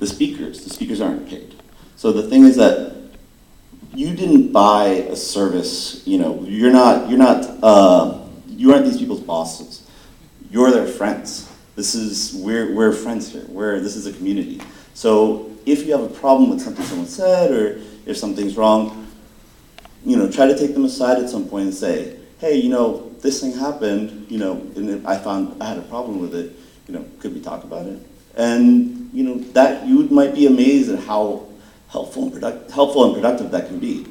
the speakers aren't paid. So the thing is that you didn't buy a service, you know, you aren't these people's bosses. You're their friends. We're friends here. This is a community. So if you have a problem with something someone said, or if something's wrong, you know, try to take them aside at some point and say, hey, you know, this thing happened, you know, and I had a problem with it, you know, could we talk about it? And, you know, that you might be amazed at how helpful and productive that can be.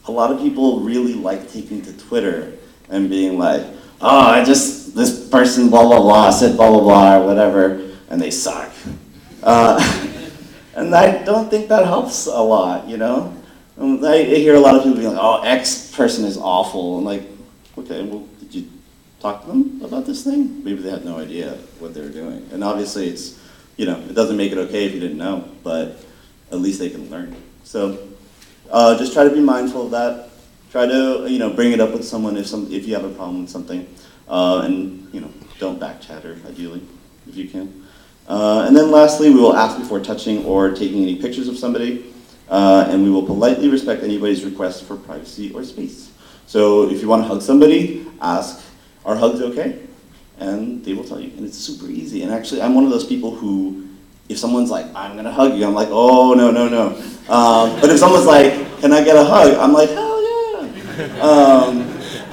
A lot of people really like taking to Twitter and being like, oh, this person blah, blah, blah, said blah, blah, blah, or whatever, and they suck. And I don't think that helps a lot, you know? I hear a lot of people being like, oh, X person is awful. I'm like, okay, well, did you talk to them about this thing? Maybe they had no idea what they were doing. And obviously it's, you know, it doesn't make it okay if you didn't know, but at least they can learn. So just try to be mindful of that. Try to, you know, bring it up with someone if you have a problem with something. And, you know, don't back chatter, ideally, if you can. And then lastly, we will ask before touching or taking any pictures of somebody. And we will politely respect anybody's request for privacy or space. So if you want to hug somebody, ask, are hugs okay? And they will tell you, and it's super easy. And actually, I'm one of those people who, if someone's like, I'm gonna hug you, I'm like, oh, no, no, no. But if someone's like, can I get a hug? I'm like, hell yeah.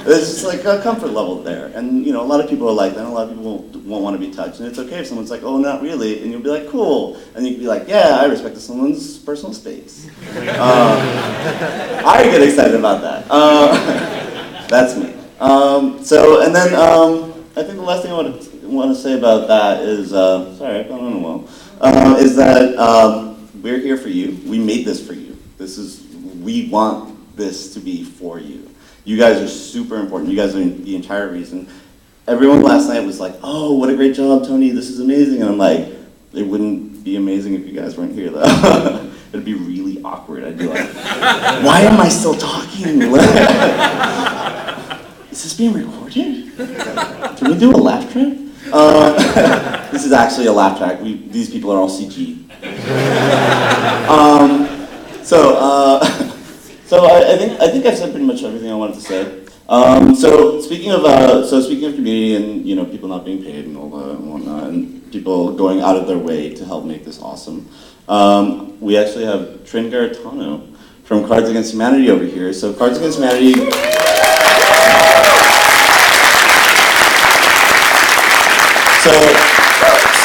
There's just like a comfort level there. And you know, a lot of people are like that, and a lot of people won't want to be touched. And it's okay if someone's like, oh, not really. And you'll be like, cool. And you can be like, yeah, I respect someone's personal space. I get excited about that. That's me. And then I think the last thing I want to say about that is, sorry, I've gone on a while, is that we're here for you. We made this for you. We want this to be for you. You guys are super important. You guys are the entire reason. Everyone last night was like, oh, what a great job, Toni. This is amazing. And I'm like, it wouldn't be amazing if you guys weren't here, though. It'd be really awkward. I'd be like, why am I still talking? Is this being recorded? Can we do a laugh track? This is actually a laugh track. These people are all CG. So I think I've said pretty much everything I wanted to say. So speaking of community and you know people not being paid and all that and whatnot, and people going out of their way to help make this awesome, we actually have Trin Garitano from Cards Against Humanity over here. So Cards Against Humanity.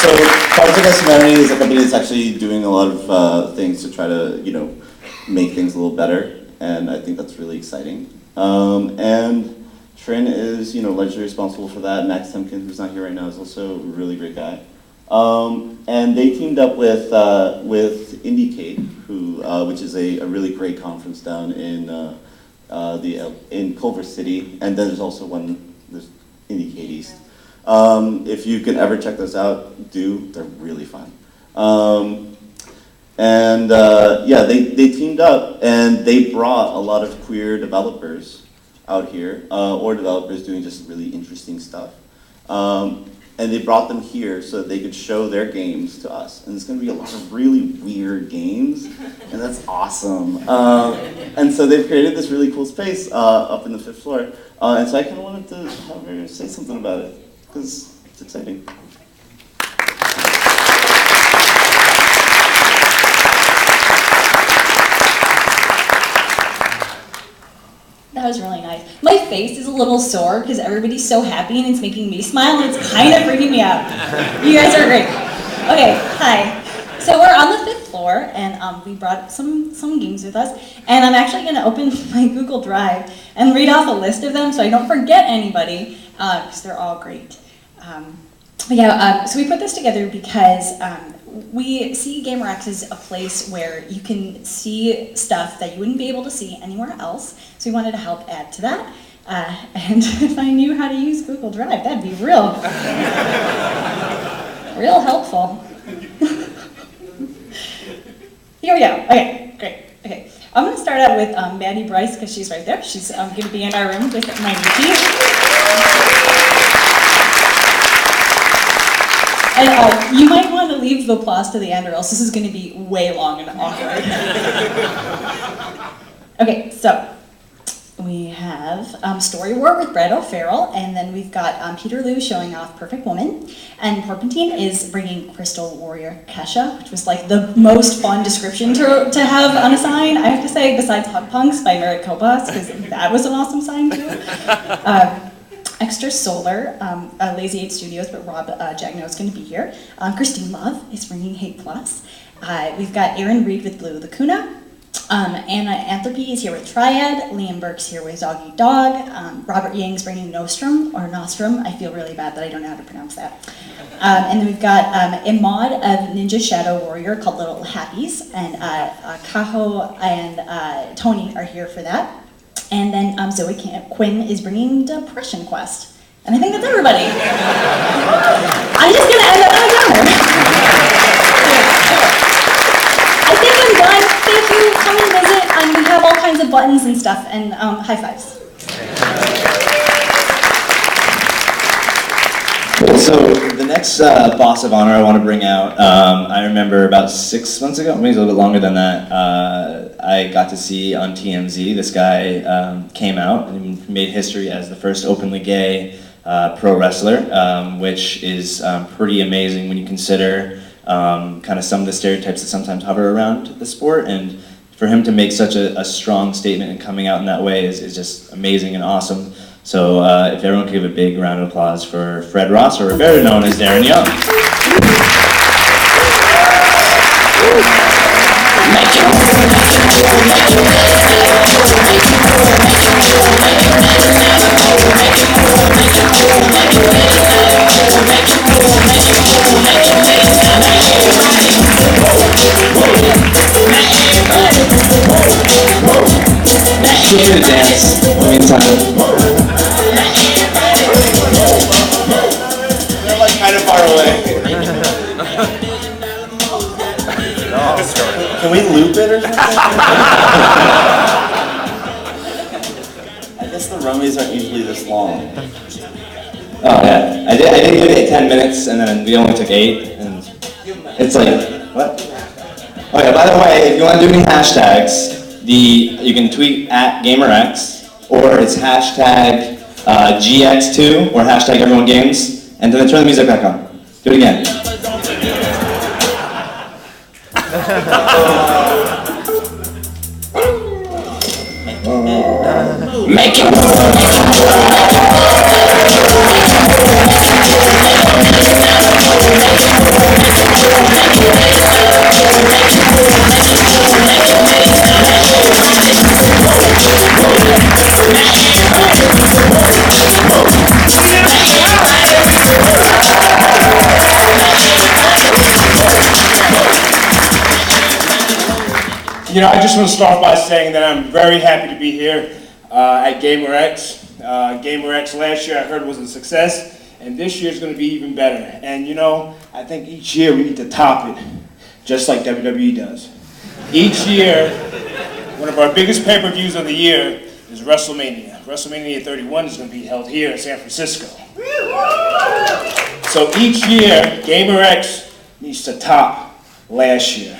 So Cards Against Humanity is a company that's actually doing a lot of things to try to make things a little better. And I think that's really exciting. And Trin is, largely responsible for that. Max Temkin, who's not here right now, is also a really great guy. And they teamed up with IndieCade, which is a really great conference down in Culver City. And then there's also there's IndieCade East. If you can ever check those out, they're really fun. They teamed up and they brought a lot of queer developers out here, or developers doing just really interesting stuff. And they brought them here so that they could show their games to us. And it's gonna be a lot of really weird games, and that's awesome. And so they've created this really cool space up in the 5th floor. And so I kind of wanted to have her say something about it, because it's exciting. That was really nice. My face is a little sore because everybody's so happy and it's making me smile and it's kind of freaking me out. You guys are great. Okay, hi. So we're on the 5th floor and we brought some games with us, and I'm actually going to open my Google Drive and read off a list of them so I don't forget anybody, because they're all great. So we put this together because we see GaymerX as a place where you can see stuff that you wouldn't be able to see anywhere else. So we wanted to help add to that. And if I knew how to use Google Drive, that'd be real helpful. Here we go. Okay, great. Okay, I'm going to start out with Mattie Brice because she's right there. She's going to be in our room with my niece. And you might want to leave the applause to the end, or else this is going to be way long and awkward. Okay, so we have Story War with Brett O'Farrell, and then we've got Peter Liu showing off Perfect Woman, and Porpentine is bringing Crystal Warrior Kesha, which was like the most fun description to have on a sign, I have to say, besides Hug Punks by Merritt Kopas, because that was an awesome sign too. Extra Solar, Lazy 8 Studios, but Rob Jagno is going to be here. Christine Love is bringing Hate Plus. We've got Aaron Reed with Blue Lacuna. Anna Anthropy is here with Triad. Liam Burke's here with Doggy Dog. Robert Yang's bringing Nostrum, or Nostrum. I feel really bad that I don't know how to pronounce that. And then we've got a mod of Ninja Shadow Warrior called Little Happies. And Kaho and Toni are here for that. And then Zoe Quinn is bringing Depression Quest. And I think that's everybody. I'm just going to end up on a downer. I think I'm done. Thank you. Come and visit. We have all kinds of buttons and stuff, and high fives. Cool. So the next boss of honor I want to bring out, I remember about 6 months ago, maybe a little bit longer than that, I got to see on TMZ, this guy came out and made history as the first openly gay pro wrestler, which is pretty amazing when you consider kind of some of the stereotypes that sometimes hover around the sport, and for him to make such a strong statement and coming out in that way is just amazing and awesome. So if everyone could give a big round of applause for Fred Ross, or better known as Darren Young. Feel free to dance in the meantime. They're like kind of far away. Can we loop it or something? I guess the rummies aren't usually this long. Oh yeah, I did give it 10 minutes, and then we only took 8, and it's like, what? Oh yeah, by the way, if you want to do any hashtags, you can tweet at GaymerX, or it's hashtag GX2, or hashtag EveryoneGames, and then turn the music back on. Do it again. Make it You know, I just want to start by saying that I'm very happy to be here at GaymerX. GaymerX last year I heard was a success, and this year is going to be even better. And you know, I think each year we need to top it, just like WWE does. Each year, one of our biggest pay-per-views of the year is WrestleMania. WrestleMania 31 is going to be held here in San Francisco. So each year, GaymerX needs to top last year.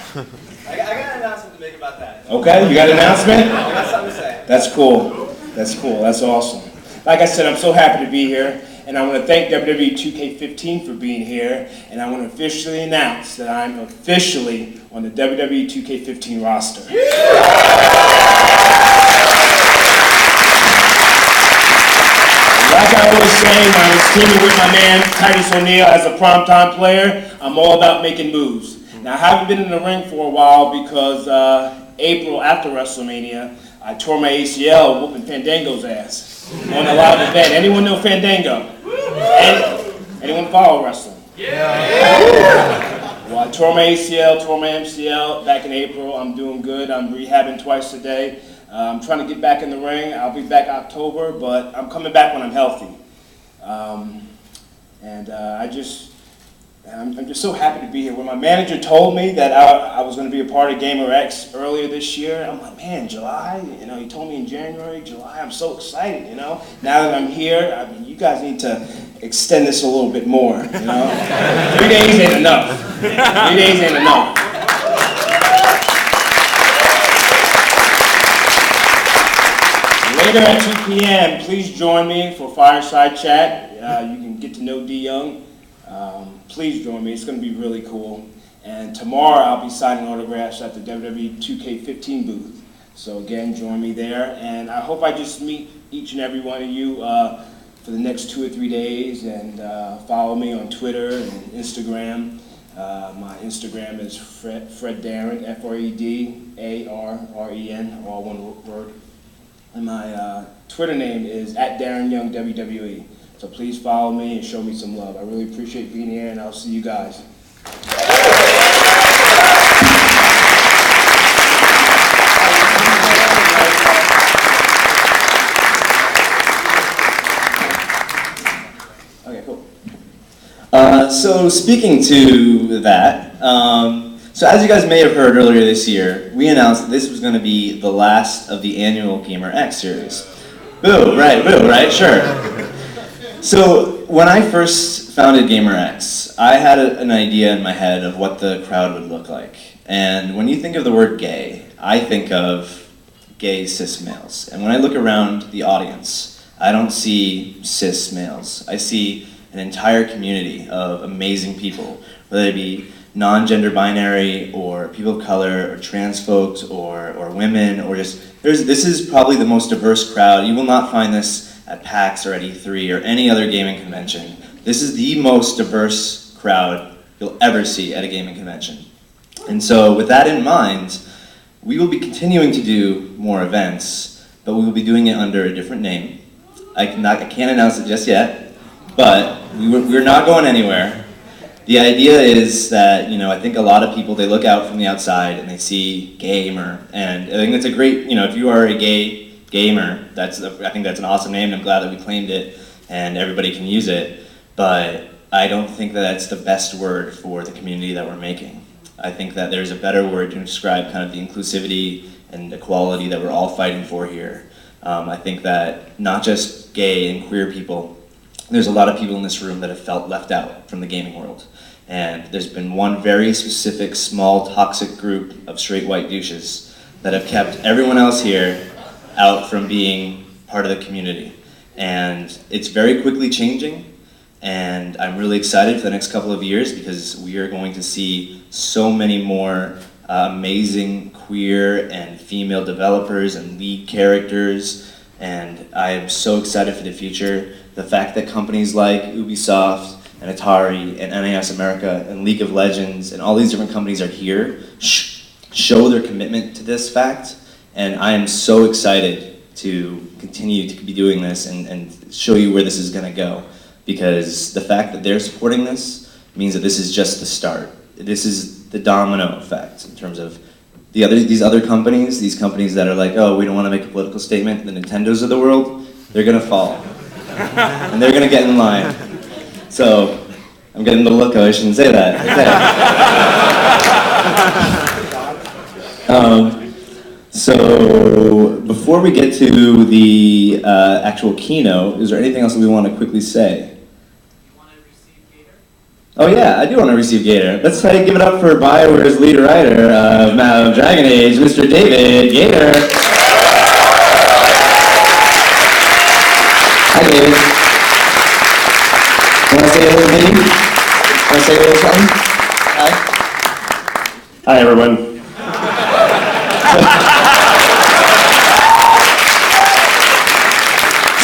I got an announcement to make about that. Okay, you got an announcement? I got something to say. That's cool. That's cool. That's awesome. Like I said, I'm so happy to be here, and I want to thank WWE 2K15 for being here, and I want to officially announce that I'm officially on the WWE 2K15 roster. Like I was saying, I was teaming with my man Titus O'Neil as a primetime player. I'm all about making moves. Now, I haven't been in the ring for a while because April after WrestleMania, I tore my ACL whooping Fandango's ass on a live event. Anyone know Fandango? Anyone follow wrestling? Yeah. Well, I tore my ACL, tore my MCL back in April. I'm doing good. I'm rehabbing twice a day. I'm trying to get back in the ring. I'll be back October, but I'm coming back when I'm healthy. And I'm just so happy to be here. When my manager told me that I was going to be a part of GaymerX earlier this year, I'm like, man, July? You know, he told me in January, July. I'm so excited, you know? Now that I'm here, I mean, you guys need to extend this a little bit more, you know? 3 days ain't enough. 3 days ain't enough. Later at 2 p.m., please join me for fireside chat. You can get to know D. Young. Please join me. It's going to be really cool. And tomorrow I'll be signing autographs at the WWE 2K15 booth. So again, join me there. And I hope I just meet each and every one of you for the next 2 or 3 days. And follow me on Twitter and Instagram. My Instagram is Fred Darren, FredDarren, all one word. And my Twitter name is @DarrenYoungWWE. So please follow me and show me some love. I really appreciate being here, and I'll see you guys. Okay, cool. So speaking to that, so as you guys may have heard earlier this year, we announced that this was going to be the last of the annual GaymerX series. Boo, right, sure. So when I first founded GaymerX, I had an idea in my head of what the crowd would look like. And when you think of the word gay, I think of gay cis males. And when I look around the audience, I don't see cis males. I see an entire community of amazing people, whether it be non-gender binary or people of color or trans folks or women or just, this is probably the most diverse crowd. You will not find this at PAX or at E3 or any other gaming convention. This is the most diverse crowd you'll ever see at a gaming convention. And so with that in mind, we will be continuing to do more events, but we will be doing it under a different name. I can't announce it just yet, but we're not going anywhere. The idea is that, you know, I think a lot of people, they look out from the outside and they see gamer, and I think that's a great, you know, if you are a gay gamer, I think that's an awesome name, and I'm glad that we claimed it and everybody can use it, but I don't think that that's the best word for the community that we're making. I think that there's a better word to describe kind of the inclusivity and equality that we're all fighting for here. I think that not just gay and queer people, there's a lot of people in this room that have felt left out from the gaming world. And there's been one very specific, small, toxic group of straight white douches that have kept everyone else here out from being part of the community. And it's very quickly changing, and I'm really excited for the next couple of years because we are going to see so many more amazing queer and female developers and lead characters, and I am so excited for the future. The fact that companies like Ubisoft and Atari and NAS America and League of Legends and all these different companies are here show their commitment to this fact. And I am so excited to continue to be doing this and show you where this is going to go. Because the fact that they're supporting this means that this is just the start. This is the domino effect in terms of these other companies, these companies that are like, oh, we don't want to make a political statement, the Nintendos of the world, they're going to fall. And they're going to get in line. So, I'm getting the look, I shouldn't say that. Okay. So, before we get to the actual keynote, is there anything else that we want to quickly say? You want to receive Gaider? Oh yeah, I do want to receive Gaider. Let's give it up for BioWare's lead writer of Dragon Age, Mr. David Gaider. Hi David. Want to say a little thing? Want to say a little something? Hi. Hi everyone.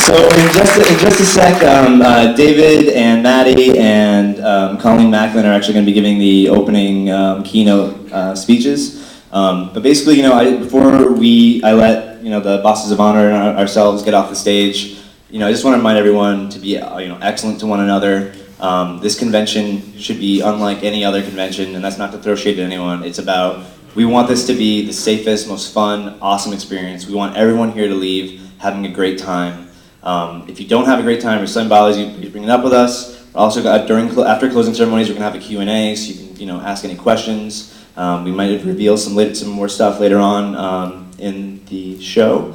So in just a sec, David and Mattie and Colleen Macklin are actually going to be giving the opening keynote speeches. But basically, you know, before I let the bosses of honor and ourselves get off the stage, I just want to remind everyone to be excellent to one another. This convention should be unlike any other convention, and that's not to throw shade at anyone. It's about, we want this to be the safest, most fun, awesome experience. We want everyone here to leave having a great time. If you don't have a great time or something bothers you, please bring it up with us. Also, after closing ceremonies, we're gonna have a Q&A, so you can ask any questions. We might reveal some more stuff later on in the show.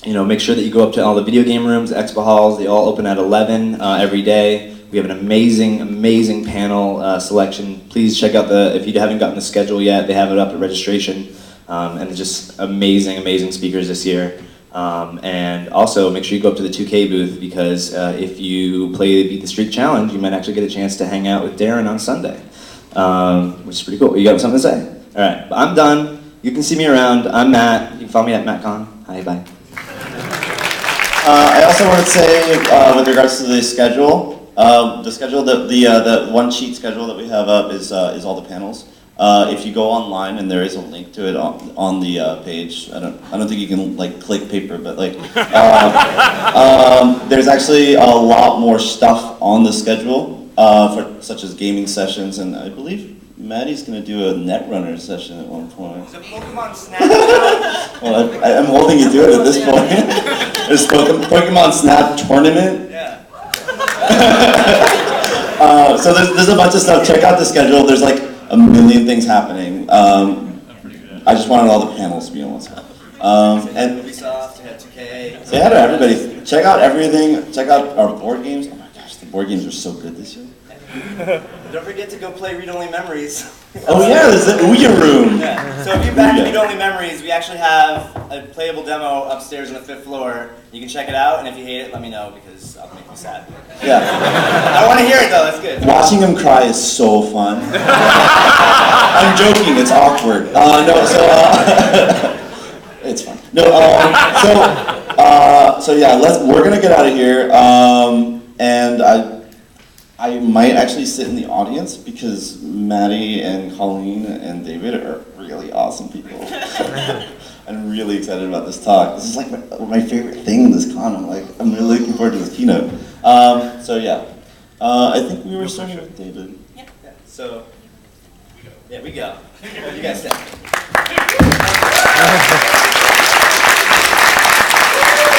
Make sure that you go up to all the video game rooms, expo halls. They all open at 11 every day. We have an amazing panel selection. Please check out if you haven't gotten the schedule yet, they have it up at registration. And just amazing speakers this year. And also make sure you go up to the 2K booth, because if you play the Beat the Streak Challenge, you might actually get a chance to hang out with Darren on Sunday, which is pretty cool. You got something to say? All right, I'm done. You can see me around. I'm Matt. You can follow me at Conn. Hi, bye. I also want to say, with regards to the schedule, the one sheet schedule that we have up is all the panels. If you go online, and there is a link to it on the page. I don't think you can click paper, but there's actually a lot more stuff on the schedule for such as gaming sessions, and I believe Mattie's going to do a Netrunner session at one point. There's a Pokemon Snap. Well, I'm holding you to it at this point. There's Pokemon Snap tournament. Yeah. So there's a bunch of stuff. Check out the schedule. There's a million things happening. I just wanted all the panels to be on one spot. And Ubisoft, you had 2K. say hi to everybody. Check out everything. Check out our board games. Oh my gosh, the board games are so good this year. Don't forget to go play Read Only Memories. Oh yeah, there's the Ouya room. Yeah. So if you're back to Read Only Memories, we actually have a playable demo upstairs on the 5th floor. You can check it out, and if you hate it, let me know, because I'll make you sad. Yeah. I want to hear it though, that's good. Watching him cry is so fun. I'm joking, it's awkward. It's fun. No, so yeah, we're gonna get out of here, and I might actually sit in the audience, because Mattie and Colleen and David are really awesome people. I'm really excited about this talk. This is my favorite thing, this con. I'm really looking forward to this keynote. So yeah, I think we were starting with David. So, yeah, we go. You guys stay.